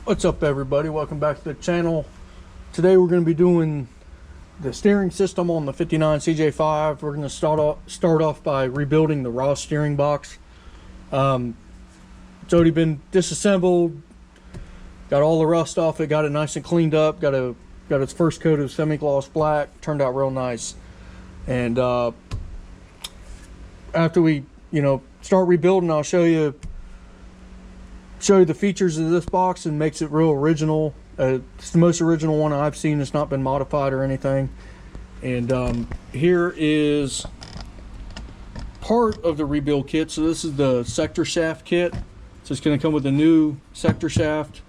What's up, everybody? Welcome back to the channel. Today we're going to be doing the steering system on the 59 CJ-5. We're going to start off by rebuilding the raw steering box. It's already been disassembled, got all the rust off it, got it nice and cleaned up, got its first coat of semi-gloss black, turned out real nice. And after we start rebuilding, I'll show you the features of this box and makes it real original. It's the most original one I've seen. It's not been modified or anything. And here is part of the rebuild kit. So this is the sector shaft kit. So it's going to come with a new sector shaft,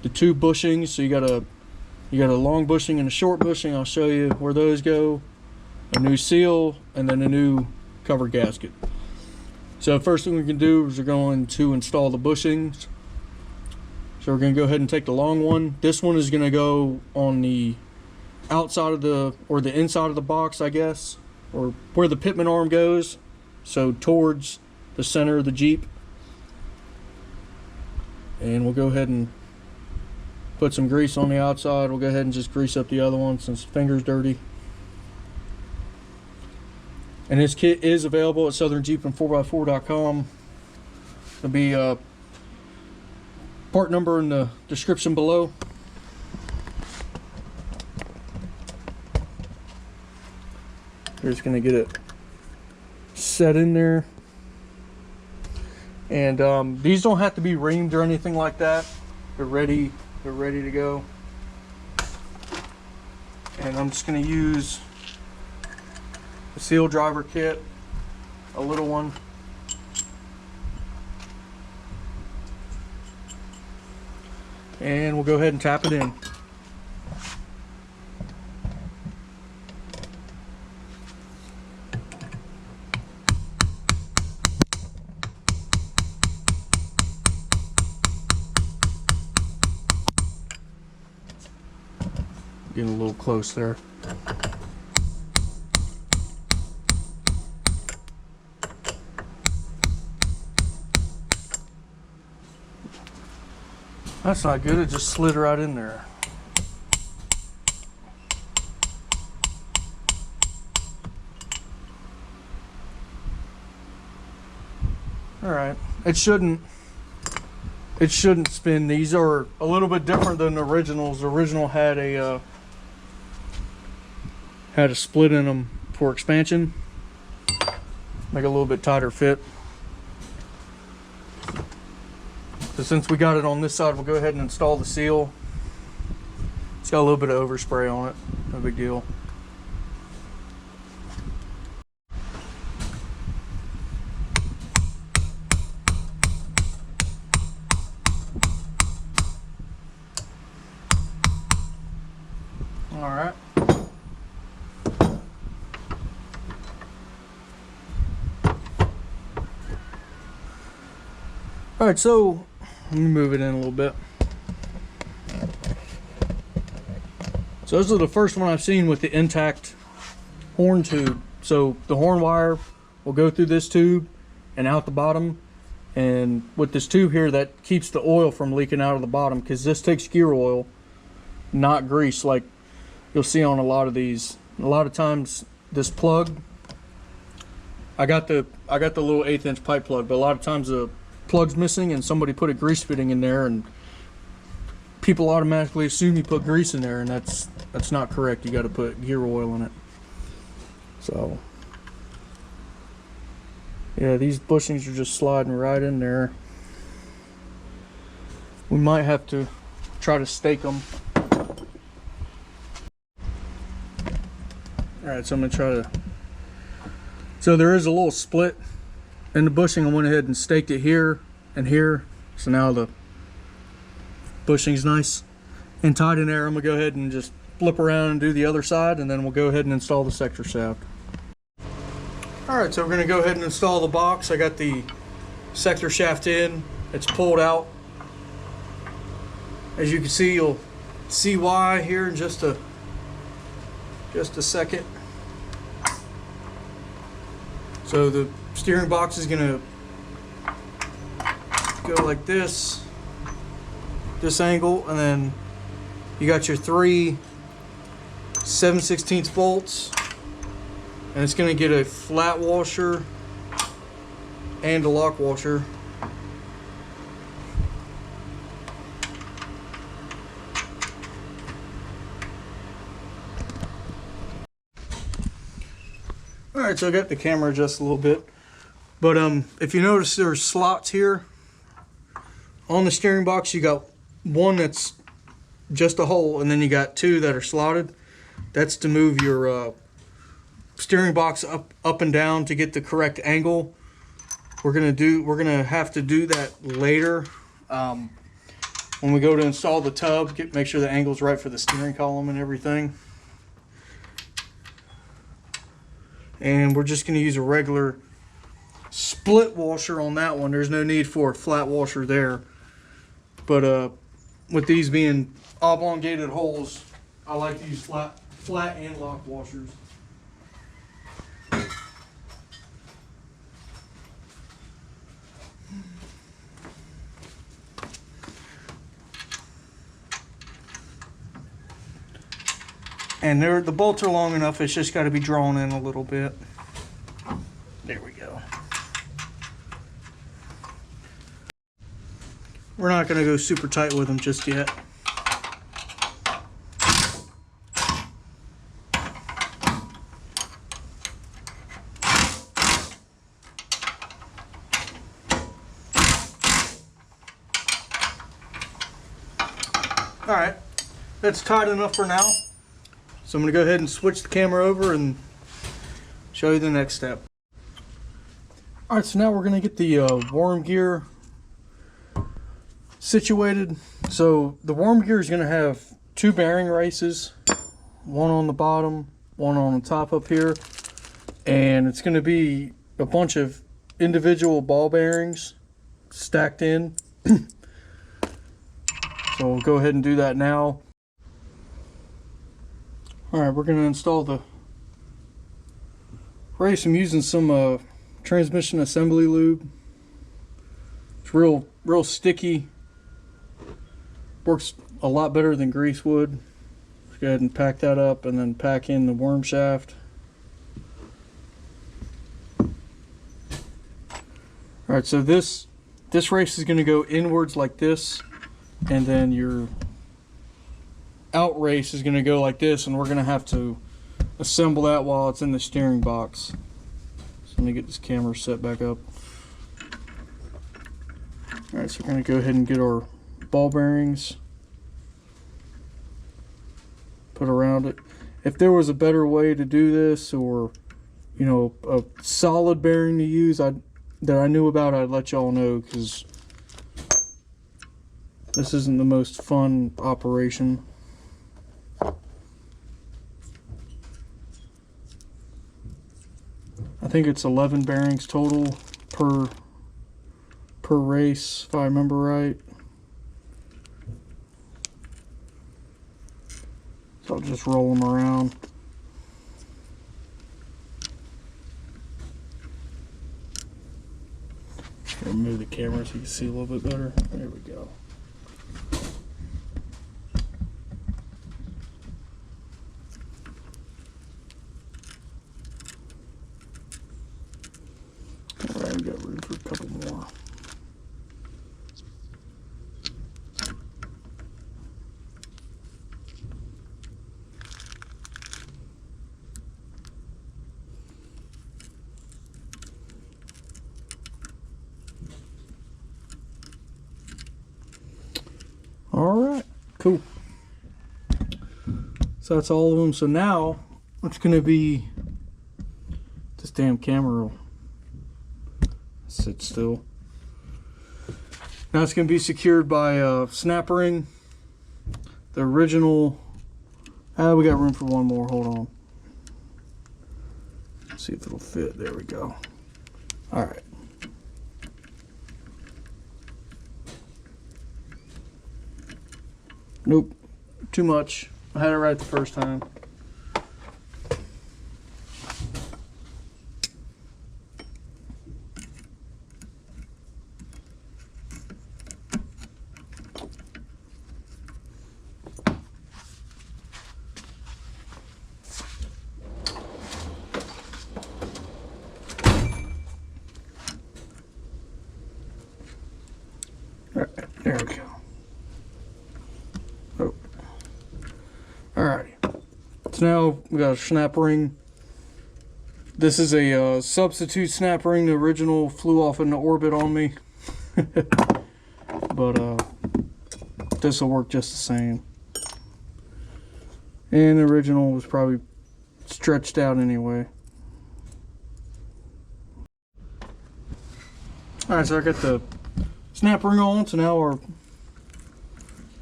the two bushings. So you got a long bushing and a short bushing. I'll show you where those go. A new seal and then a new cover gasket. So first thing we can do is we're going to install the bushings. So we're going to go ahead and take the long one. This one is going to go on the outside of the inside of the box, I guess, or where the Pitman arm goes. So towards the center of the Jeep. And we'll go ahead and put some grease on the outside. We'll go ahead and just grease up the other one since the finger's dirty. And this kit is available at southernjeepand4x4.com. There'll be a part number in the description below. We're just going to get it set in there. And these don't have to be reamed or anything like that. They're ready to go. And I'm just going to use a seal driver kit, a little one. And we'll go ahead and tap it in. Getting a little close there. That's not good, it just slid right in there. Alright, it shouldn't spin. These are a little bit different than the originals. The original had a split in them for expansion. Make a little bit tighter fit. So since we got it on this side, we'll go ahead and install the seal. It's got a little bit of overspray on it, no big deal. All right. All right, so let me move it in a little bit. So this is the first one I've seen with the intact horn tube. So the horn wire will go through this tube and out the bottom. And with this tube here, that keeps the oil from leaking out of the bottom, because this takes gear oil, not grease, like you'll see on a lot of these. A lot of times this plug, I got the little 1/8 inch pipe plug, but a lot of times the plug's missing and somebody put a grease fitting in there, and people automatically assume you put grease in there, and that's not correct. You got to put gear oil in it. So yeah, these bushings are just sliding right in there. We might have to try to stake them. Alright, so I'm going to try to... So there is a little split in the bushing. I went ahead and staked it here and here. So now the bushing's nice and tight in there. I'm going to go ahead and just flip around and do the other side, and then we'll go ahead and install the sector shaft. Alright, so we're going to go ahead and install the box. I got the sector shaft in. It's pulled out. As you can see, you'll see why here in just a second. So the steering box is going to go like this. this angle, and then you got your 3 7/16 bolts, and it's going to get a flat washer and a lock washer. Alright, so I got the camera adjusted a little bit, but if you notice, there's slots here on the steering box. You got one that's just a hole, and then you got 2 that are slotted. That's to move your steering box up and down to get the correct angle. We're gonna have to do that later when we go to install the tub. Make sure the angle's right for the steering column and everything. And we're just going to use a regular split washer on that one. There's no need for a flat washer there. But with these being oblongated holes, I like to use flat and lock washers. And the bolts are long enough, it's just got to be drawn in a little bit. There we go. We're not going to go super tight with them just yet. Alright, that's tight enough for now. So I'm going to go ahead and switch the camera over and show you the next step. Alright, so now we're going to get the worm gear situated. So the worm gear is going to have 2 bearing races, one on the bottom, one on the top up here, and it's going to be a bunch of individual ball bearings stacked in. So we'll go ahead and do that now. Alright, we're going to install the race. I'm using some transmission assembly lube. It's real sticky. Works a lot better than grease would. Let's go ahead and pack that up and then pack in the worm shaft. Alright, so this race is going to go inwards like this, and then your out race is going to go like this, and we're going to have to assemble that while it's in the steering box. So let me get this camera set back up. Alright, so we're going to go ahead and get our ball bearings put around it. If there was a better way to do this, or you know, a solid bearing to use that I knew about, I'd let y'all know, because this isn't the most fun operation. I think it's 11 bearings total per race, if I remember right. So I'll just roll them around. Move the camera so you can see a little bit better. There we go. Alright, we got room for a couple more. Alright, cool. So that's all of them. So now it's going to be, this damn camera will sit still. Now it's going to be secured by a snap ring. The original, we got room for one more, hold on. Let's see if it'll fit, there we go. Alright. Nope, too much. I had it right the first time. There we go. Oh. Alright. So now we got a snap ring. This is a substitute snap ring. The original flew off in the orbit on me. But this will work just the same. And the original was probably stretched out anyway. Alright, so I got the snap ring on, so now our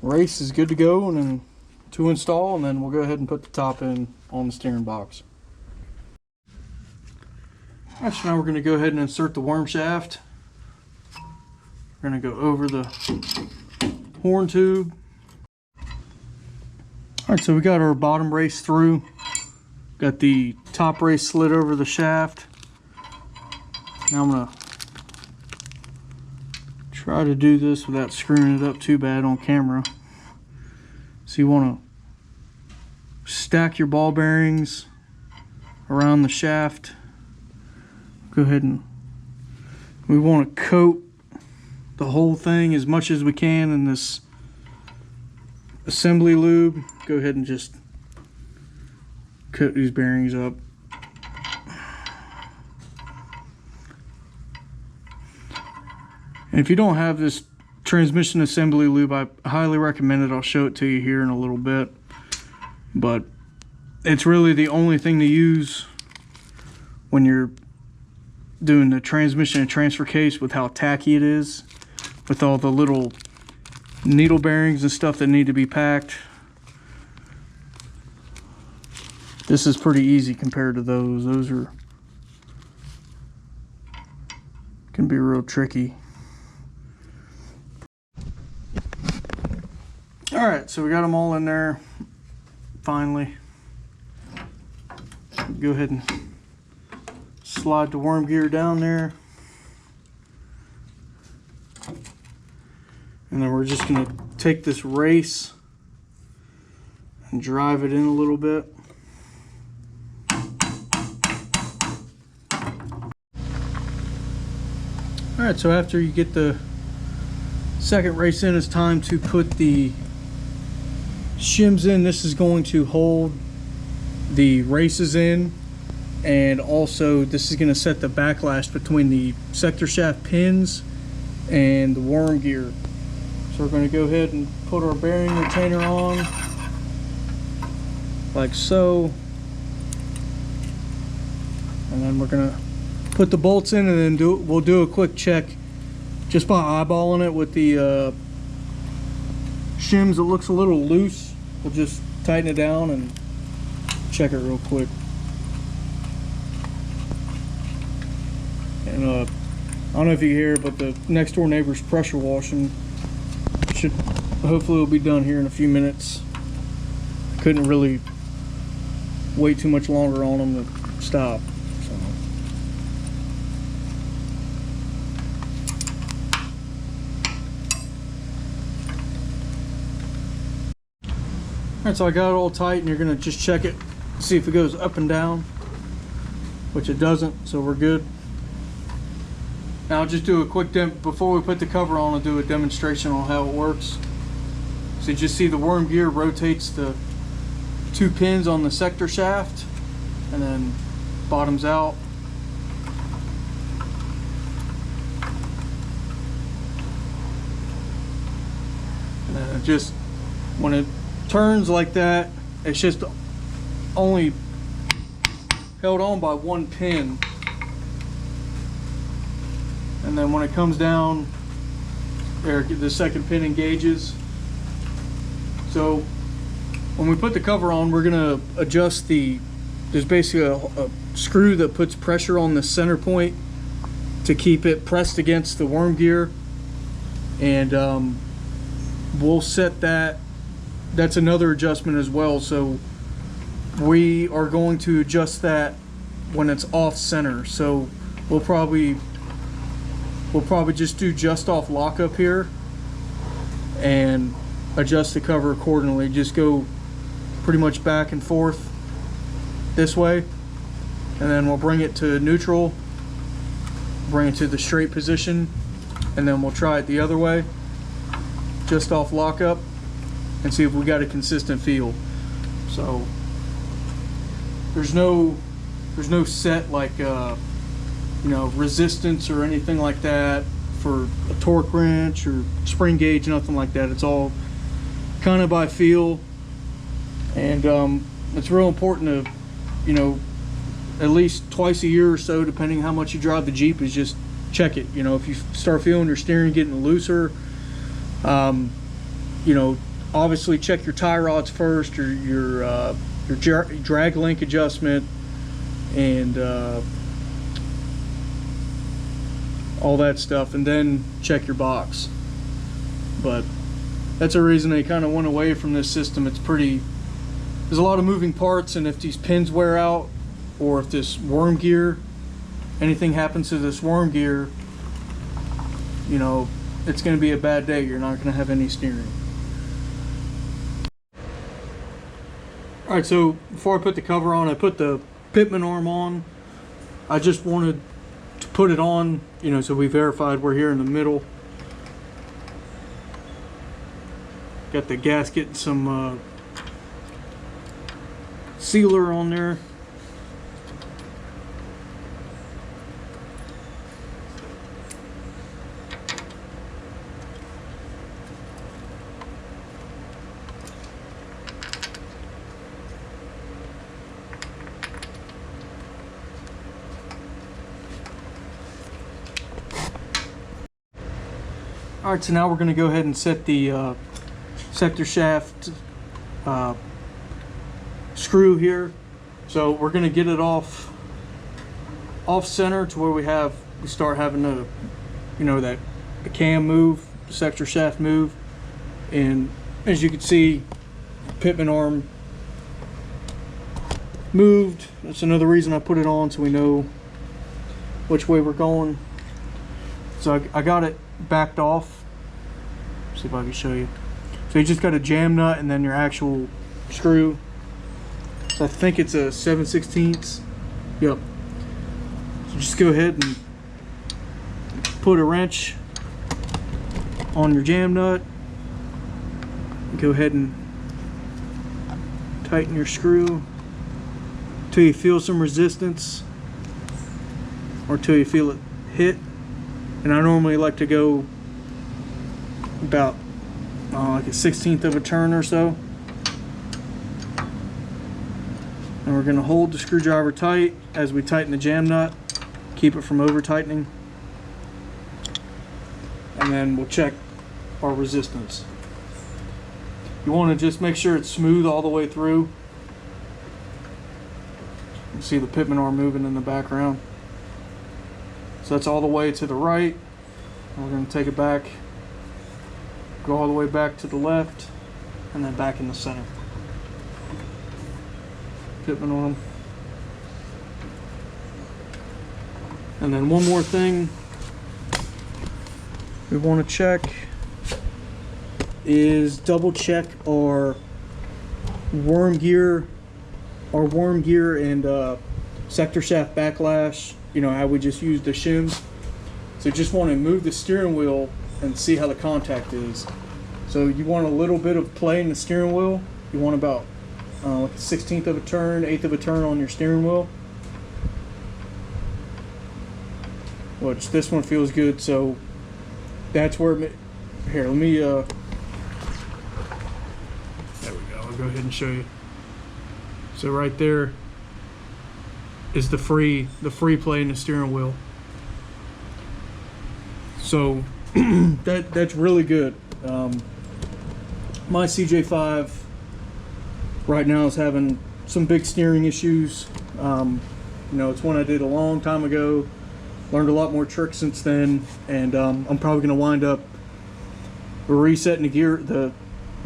race is good to go and then to install, and then we'll go ahead and put the top in on the steering box. Alright, so now we're going to go ahead and insert the worm shaft. We're going to go over the horn tube. Alright, so we got our bottom race through. Got the top race slid over the shaft. Now I'm going to try to do this without screwing it up too bad on camera. So you want to stack your ball bearings around the shaft. Go ahead and we want to coat the whole thing as much as we can in this assembly lube. Go ahead and just coat these bearings up. And if you don't have this transmission assembly lube, I highly recommend it. I'll show it to you here in a little bit. But it's really the only thing to use when you're doing the transmission and transfer case, with how tacky it is, with all the little needle bearings and stuff that need to be packed. This is pretty easy compared to those. Those can be real tricky. Alright, so we got them all in there finally. Go ahead and slide the worm gear down there. And then we're just going to take this race and drive it in a little bit. Alright, so after you get the second race in, it's time to put the shims in. This is going to hold the races in, and also this is going to set the backlash between the sector shaft pins and the worm gear. So we're going to go ahead and put our bearing retainer on like so, and then we're going to put the bolts in, and then we'll do a quick check just by eyeballing it with the shims. It looks a little loose. We'll just tighten it down and check it real quick. And I don't know if you hear, but the next door neighbor's pressure washing should hopefully will be done here in a few minutes. Couldn't really wait too much longer on them to stop. So. Alright, so I got it all tight, and you're going to just check it, see if it goes up and down, which it doesn't, so we're good. Now I'll just do a quick before we put the cover on, I'll do a demonstration on how it works. So you just see the worm gear rotates the two pins on the sector shaft, and then bottoms out. And then it just, when it turns like that, it's just only held on by one pin. And then when it comes down, there the second pin engages. So when we put the cover on, we're gonna adjust there's basically a screw that puts pressure on the center point to keep it pressed against the worm gear. And we'll set that. That's another adjustment as well. So we are going to adjust that when it's off center. So we'll probably just do just off lockup here and adjust the cover accordingly. Just go pretty much back and forth this way, and then we'll bring it to neutral, bring it to the straight position, and then we'll try it the other way. just off lockup and see if we got a consistent feel. So there's no set like you know, resistance or anything like that for a torque wrench or spring gauge, nothing like that. It's all kind of by feel, and it's real important to, you know, at least twice a year or so, depending how much you drive the Jeep, is just check it. You know, if you start feeling your steering getting looser, you know, obviously check your tie rods first, or your drag link adjustment, and all that stuff, and then check your box. But that's a reason they kind of went away from this system. It's pretty, there's a lot of moving parts, and if these pins wear out, or if this worm gear, anything happens to this worm gear, you know, it's going to be a bad day. You're not going to have any steering. Alright, so before I put the cover on, I put the Pitman arm on. I just wanted to put it on, you know, so we verified we're here in the middle. Got the gasket and some sealer on there. Alright, so now we're going to go ahead and set the sector shaft screw here. So we're going to get it off center to where we start having to, you know, the cam move, the sector shaft move. And as you can see, Pitman arm moved. That's another reason I put it on, so we know which way we're going. So I got it backed off. See if I can show you. So you just got a jam nut and then your actual screw. So I think it's a 7/16. Yep. So just go ahead and put a wrench on your jam nut. Go ahead and tighten your screw till you feel some resistance, or till you feel it hit. And I normally like to go about like a 1/16 of a turn or so. And we're going to hold the screwdriver tight as we tighten the jam nut, keep it from over tightening, and then we'll check our resistance. You want to just make sure it's smooth all the way through. You see the Pitman arm moving in the background. So that's all the way to the right. We're going to take it back, go all the way back to the left, and then back in the center. Pitman arm. And then one more thing we want to check is double check our worm gear and sector shaft backlash. You know how we just used the shims. So you just want to move the steering wheel and see how the contact is. So you want a little bit of play in the steering wheel. You want about like a 1/16 of a turn, 1/8 of a turn on your steering wheel. Which this one feels good, so that's where here, let me there we go. I'll go ahead and show you. So right there is the free play in the steering wheel. So that's really good. My CJ-5 right now is having some big steering issues. You know, it's one I did a long time ago. Learned a lot more tricks since then, and I'm probably going to wind up resetting the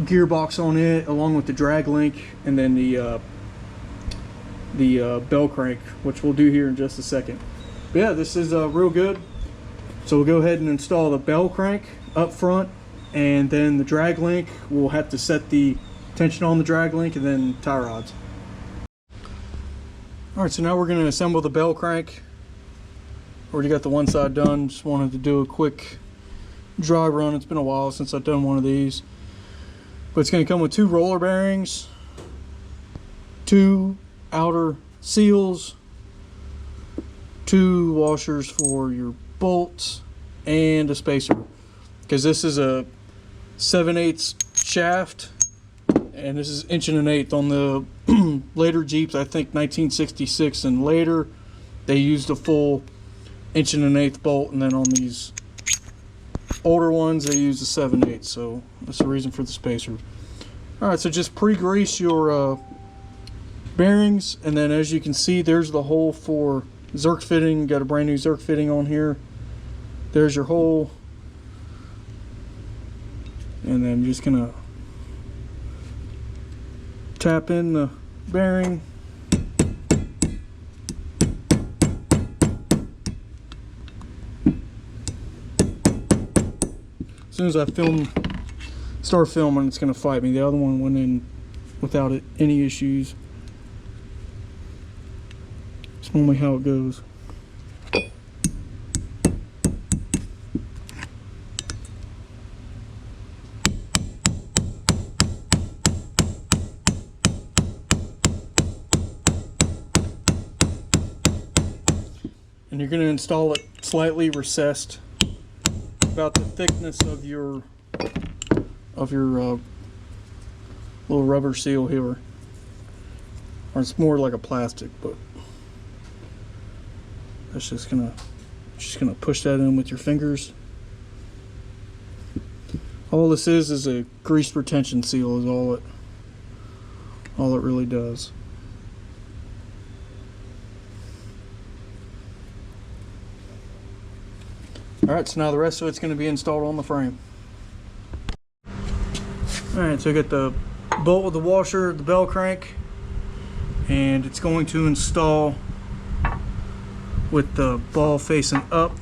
gearbox on it, along with the drag link, and then the bell crank, which we'll do here in just a second. But yeah, this is real good. So we'll go ahead and install the bell crank up front, and then the drag link. We'll have to set the tension on the drag link, and then tie rods. Alright, so now we're going to assemble the bell crank. Already got the one side done. Just wanted to do a quick dry run. It's been a while since I've done one of these. But it's going to come with 2 roller bearings, 2 outer seals, 2 washers for your bolts, and a spacer. Because this is a 7/8 shaft, and this is 1.1 on the later Jeeps. I think 1966 and later, they used a full 1.1 bolt, and then on these older ones they use the 7/8. So that's the reason for the spacer. All right, so just pre-grease your bearings, and then as you can see, there's the hole for Zerk fitting. Got a brand new Zerk fitting on here. There's your hole, and then you're just gonna tap in the bearing. As soon as I start filming, it's gonna fight me. The other one went in without any issues. It's normally how it goes. And you're going to install it slightly recessed, about the thickness of your little rubber seal here, or it's more like a plastic, but that's just gonna push that in with your fingers. All this is a grease retention seal, is all it really does. Alright, so now the rest of it's going to be installed on the frame. Alright, so I got the bolt with the washer, the bell crank, and it's going to install with the ball facing up.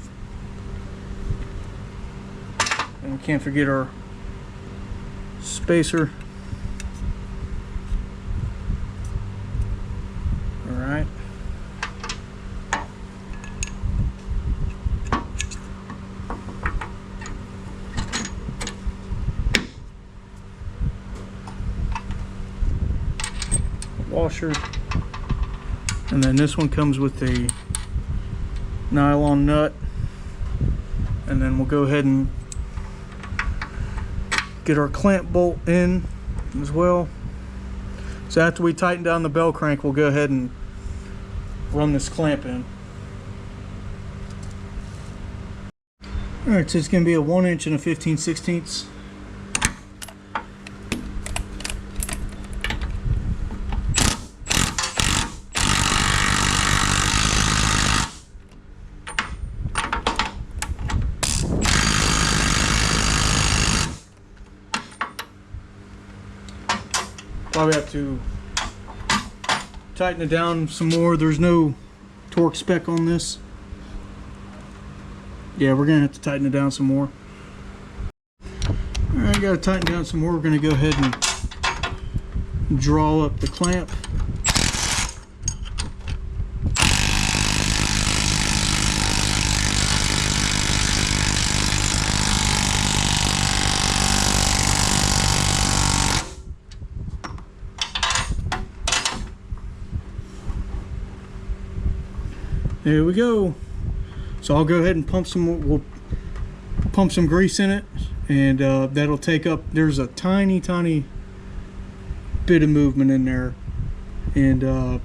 And we can't forget our spacer. Alright. Washer, and then this one comes with a nylon nut, and then we'll go ahead and get our clamp bolt in as well. So after we tighten down the bell crank, we'll go ahead and run this clamp in. Alright, so it's going to be a 1 inch and a 15/16. Probably have to tighten it down some more. There's no torque spec on this. Yeah, we're gonna have to tighten it down some more. Alright, gotta tighten down some more. We're gonna go ahead and draw up the clamp. There we go. So I'll go ahead and we'll pump some grease in it, and that'll take up, there's a tiny bit of movement in there, and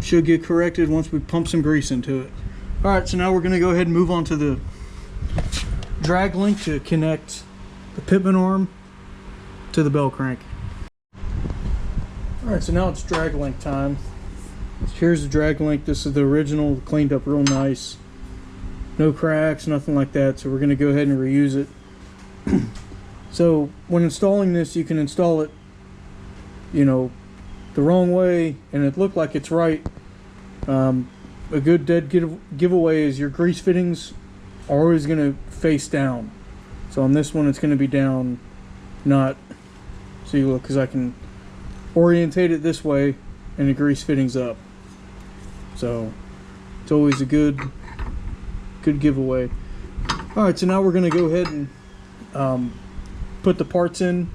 should get corrected once we pump some grease into it. Alright, so now we're going to go ahead and move on to the drag link to connect the Pitman arm to the bell crank. Alright, so now it's drag link time. Here's the drag link. This is the original, cleaned up real nice. No cracks, nothing like that. So we're going to go ahead and reuse it. So when installing this, you can install it, you know, the wrong way, and it looked like it's right. A good dead giveaway is your grease fittings are always going to face down. So on this one, it's going to be down, not. See, look, because I can orientate it this way, and the grease fittings up. So it's always a good giveaway. Alright, so now we're going to go ahead and put the parts in.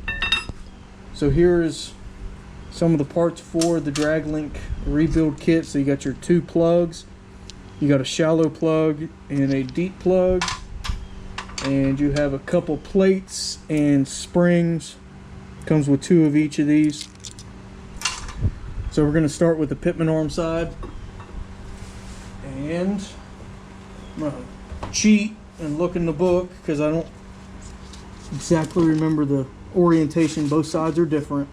So here's some of the parts for the draglink rebuild kit. So you got your 2 plugs, you got a shallow plug and a deep plug, and you have a couple plates and springs. Comes with 2 of each of these. So we're going to start with the Pitman Arm side, and I'm going to cheat and look in the book because I don't exactly remember the orientation. Both sides are different.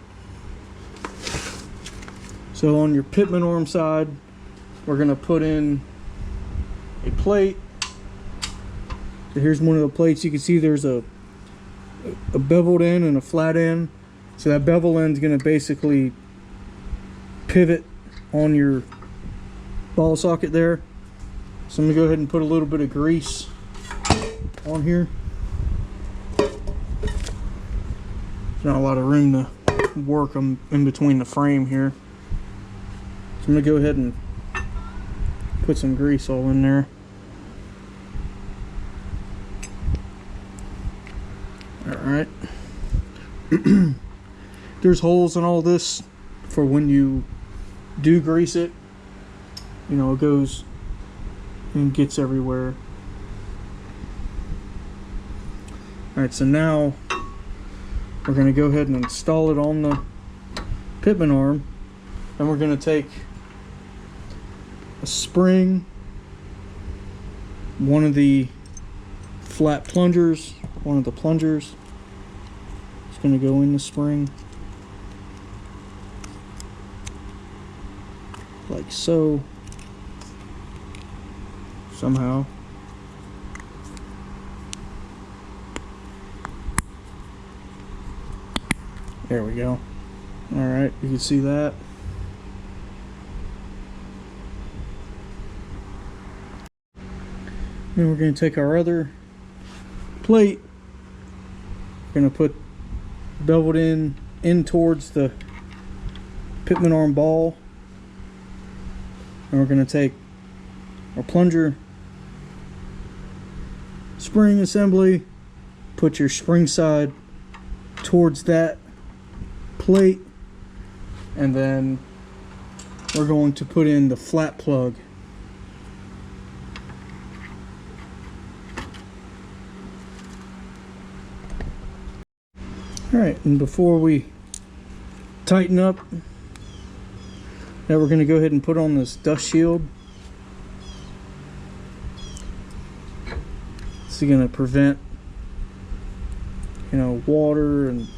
So on your Pitman Arm side, we're going to put in a plate. So here's one of the plates. You can see there's a beveled end and a flat end. So that bevel end is going to basically pivot on your ball socket there. So I'm going to go ahead and put a little bit of grease on here. There's not a lot of room to work in between the frame here. So I'm going to go ahead and put some grease all in there. Alright. There's holes in all this for when you do grease it. You know, it goes and gets everywhere. Alright, so now we're going to go ahead and install it on the Pitman arm. And we're going to take a spring, one of the flat plungers, one of the plungers. It's going to go in the spring like so, somehow. There we go. Alright, you can see that. Then we're going to take our other plate, we're going to put beveled in towards the Pitman arm ball, and we're going to take our plunger spring assembly, put your spring side towards that plate, and then we're going to put in the flat plug. Alright, and before we tighten up, now we're going to go ahead and put on this dust shield. This is going to prevent, you know, water and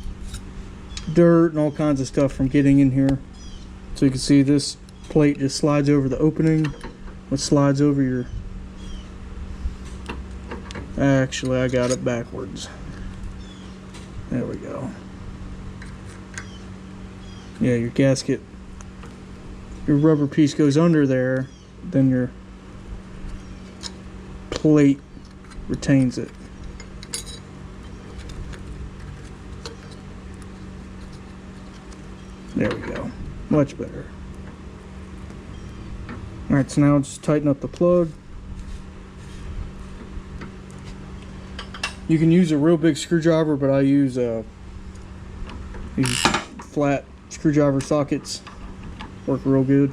dirt and all kinds of stuff from getting in here. So you can see this plate just slides over the opening, which slides over your... Actually, I got it backwards. There we go. Yeah, your gasket, your rubber piece goes under there, then your plate retains it. There we go. Much better. Alright, so now just tighten up the plug. You can use a real big screwdriver, but I use these flat screwdriver sockets. Work real good.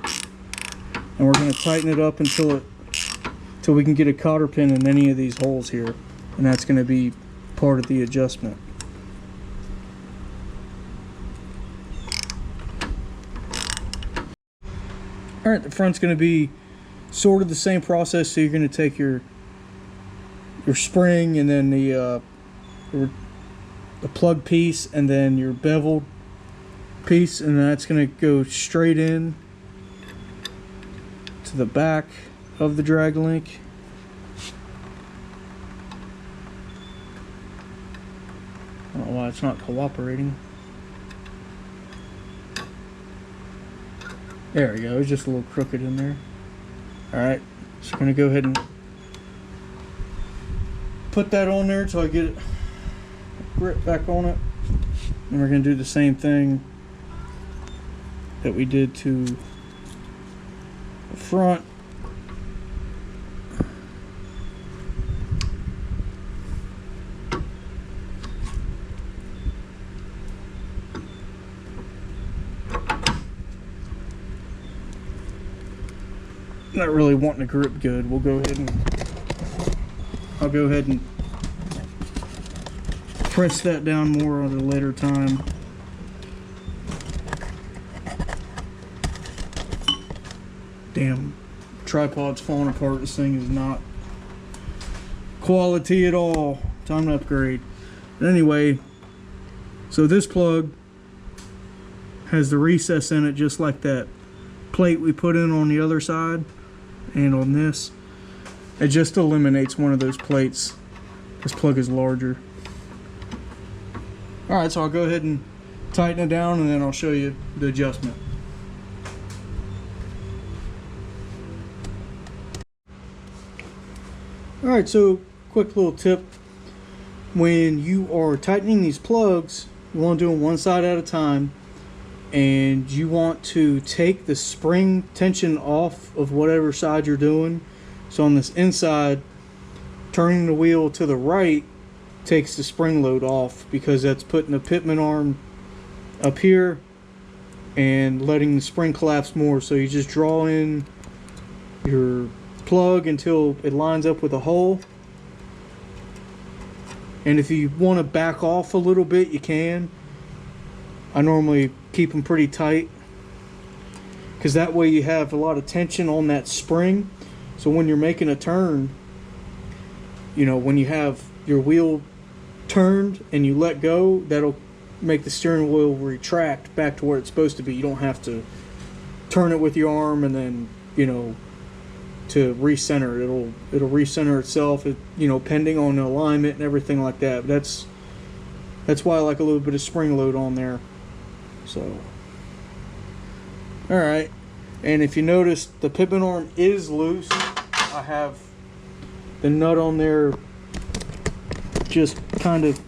And we're going to tighten it up until we can get a cotter pin in any of these holes here, and that's going to be part of the adjustment. Alright, the front's going to be sort of the same process. So you're going to take your spring, and then the plug piece, and then your beveled piece, and that's going to go straight in to the back of the drag link. I don't know why it's not cooperating. There we go, it's just a little crooked in there. Alright, so I'm going to go ahead and put that on there until I get it grip back on it. And we're going to do the same thing that we did to the front. not really wanting to grip good. We'll go ahead and I'll go ahead and press that down more at a later time. Damn, tripod's falling apart. This thing is not quality at all. Time to upgrade. But anyway, so this plug has the recess in it just like that plate we put in on the other side, and on this it just eliminates one of those plates. This plug is larger. Alright, so I'll go ahead and tighten it down and then I'll show you the adjustment. Alright, so quick little tip. When you are tightening these plugs, you want to do them one side at a time, and you want to take the spring tension off of whatever side you're doing. So on this inside, turning the wheel to the right takes the spring load off, because that's putting the Pitman arm up here and letting the spring collapse more. So you just draw in your plug until it lines up with a hole, and if you want to back off a little bit, you can. I normally keep them pretty tight, because that way you have a lot of tension on that spring. So when you're making a turn, you know, when you have your wheel turned and you let go, that'll make the steering wheel retract back to where it's supposed to be. You don't have to turn it with your arm and then, you know, to recenter. It'll recenter itself, you know, pending on the alignment and everything like that. But that's why I like a little bit of spring load on there. So, all right. And if you notice, the Pitman arm is loose. I have the nut on there just kind of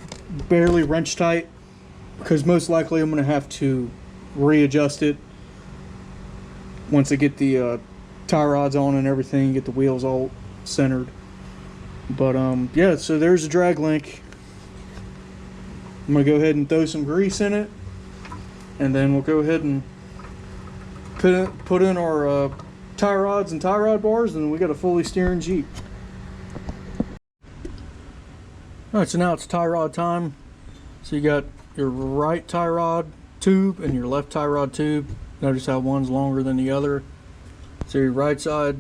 barely wrench tight, because most likely I'm going to have to readjust it once I get the tie rods on and everything, get the wheels all centered. But yeah, so there's a drag link. I'm going to go ahead and throw some grease in it, and then we'll go ahead and put in our tie rods and tie rod bars, and we got a fully steering Jeep. Alright, so now it's tie rod time. So you got your right tie rod tube and your left tie rod tube. Notice how one's longer than the other. So your right side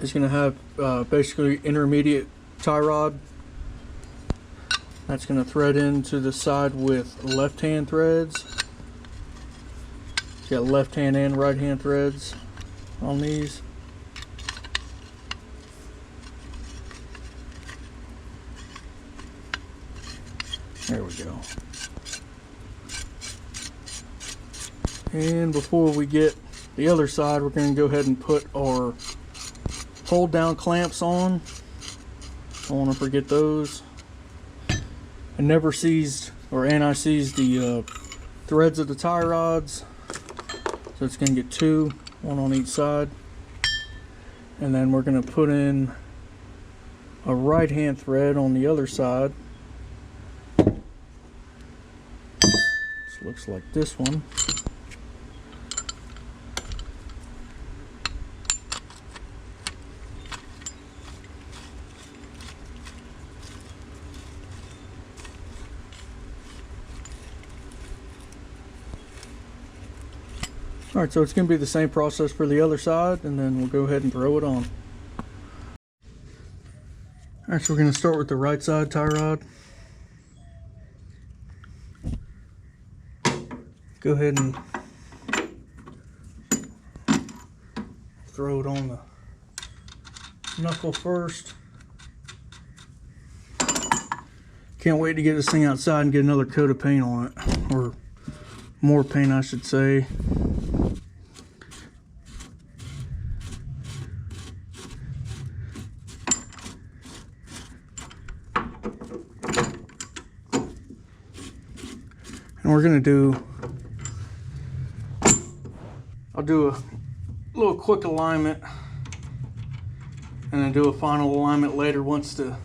is going to have basically intermediate tie rod. That's going to thread into the side with left hand threads. You got left hand and right hand threads on these. There we go. And before we get the other side, we're going to go ahead and put our hold down clamps on. Don't want to forget those. I never seized or anti-seized the threads of the tie rods. So it's going to get two, one on each side. And then we're going to put in a right hand thread on the other side. This looks like this one. Alright, so it's going to be the same process for the other side, and then we'll go ahead and throw it on. Alright, so we're going to start with the right side tie rod. Go ahead and throw it on the knuckle first. Can't wait to get this thing outside and get another coat of paint on it, or more paint I should say. And we're gonna I'll do a little quick alignment and then do a final alignment later once the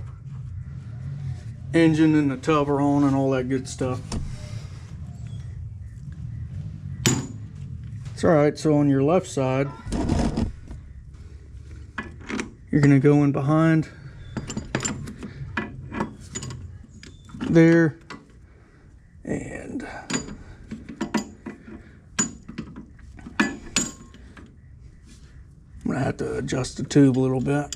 engine and the tub are on and all that good stuff. It's alright, so on your left side, You're gonna go in behind there, and I'm gonna have to adjust the tube a little bit.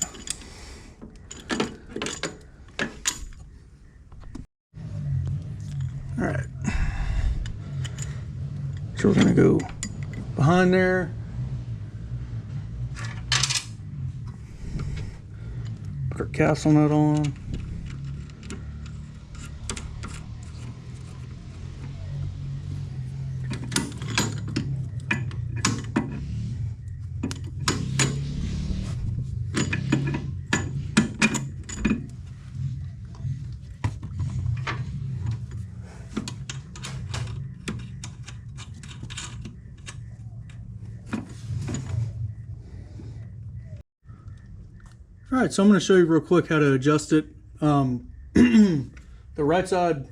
All right, so we're gonna go behind there, put our castle nut on. All right, so I'm going to show you real quick how to adjust it. The right side,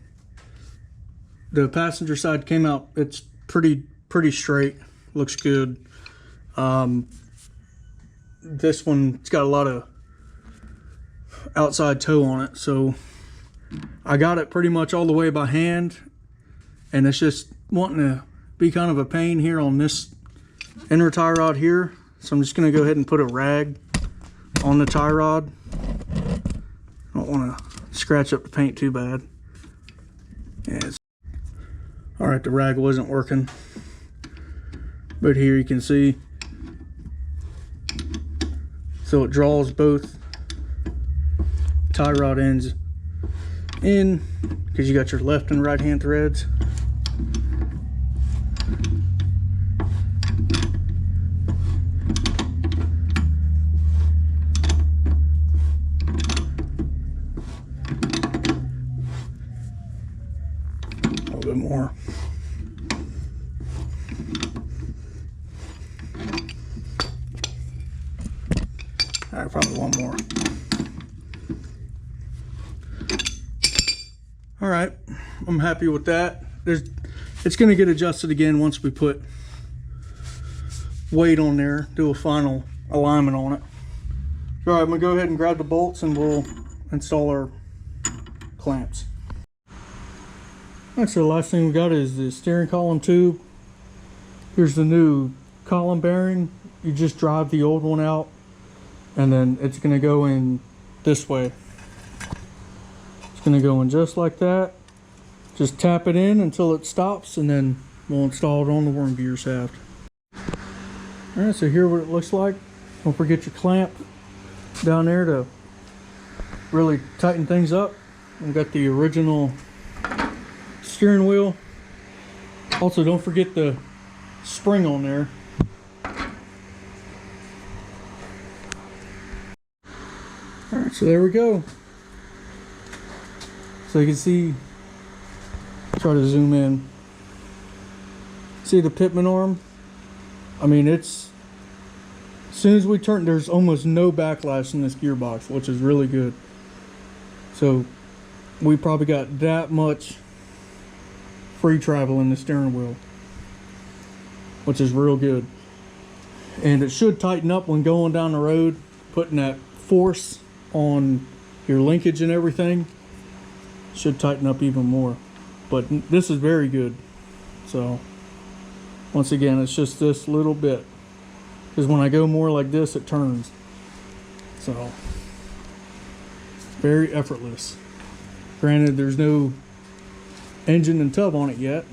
the passenger side came out, it's pretty straight, looks good. This one, it's got a lot of outside toe on it, so I got it pretty much all the way by hand, and it's just wanting to be kind of a pain here on this inner tie rod here. So I'm just going to go ahead and put a rag on the tie rod. I don't want to scratch up the paint too bad. All right, the rag wasn't working, but here you can see, so it draws both tie rod ends in, because you got your left and right hand threads. A little bit more. All right, probably one more. All right, I'm happy with that. It's going to get adjusted again once we put weight on there, do a final alignment on it. All right, I'm going to go ahead and grab the bolts and we'll install our clamps. All right, so the last thing we got is the steering column tube. Here's the new column bearing. You just drive the old one out, and then it's going to go in this way. It's going to go in just like that. Just tap it in until it stops, and then we'll install it on the worm gear shaft. All right, so here's what it looks like. Don't forget your clamp down there to really tighten things up. We've got the original steering wheel. Also, don't forget the spring on there. All right, so there we go. So you can see, try to zoom in. See the Pitman arm? I mean, it's, as soon as we turn, there's almost no backlash in this gearbox, which is really good. So we probably got that much free travel in the steering wheel, which is real good. And it should tighten up when going down the road, putting that force on your linkage and everything. Should tighten up even more. But this is very good. So once again, it's just this little bit, because when I go more like this, it turns. So very effortless. Granted, there's no engine and tub on it yet,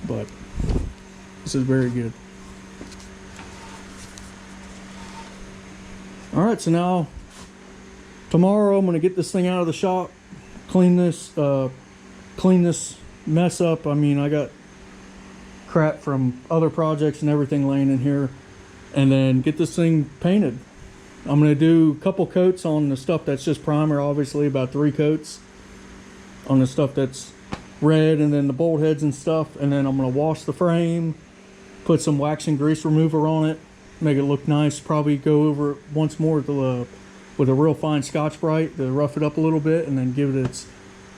but this is very good. All right, so now tomorrow I'm going to get this thing out of the shop, clean this mess up. I mean, I got crap from other projects and everything laying in here, and then get this thing painted. I'm going to do a couple coats on the stuff that's just primer, obviously about 3 coats on the stuff that's red, and then the bolt heads and stuff, and then I'm going to wash the frame, put some wax and grease remover on it, make it look nice. Probably go over it once more with a real fine Scotch-Brite to rough it up a little bit, and then give it its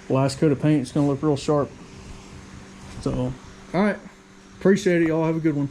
last coat of paint. It's going to look real sharp. So, all right, appreciate it, y'all. Have a good one.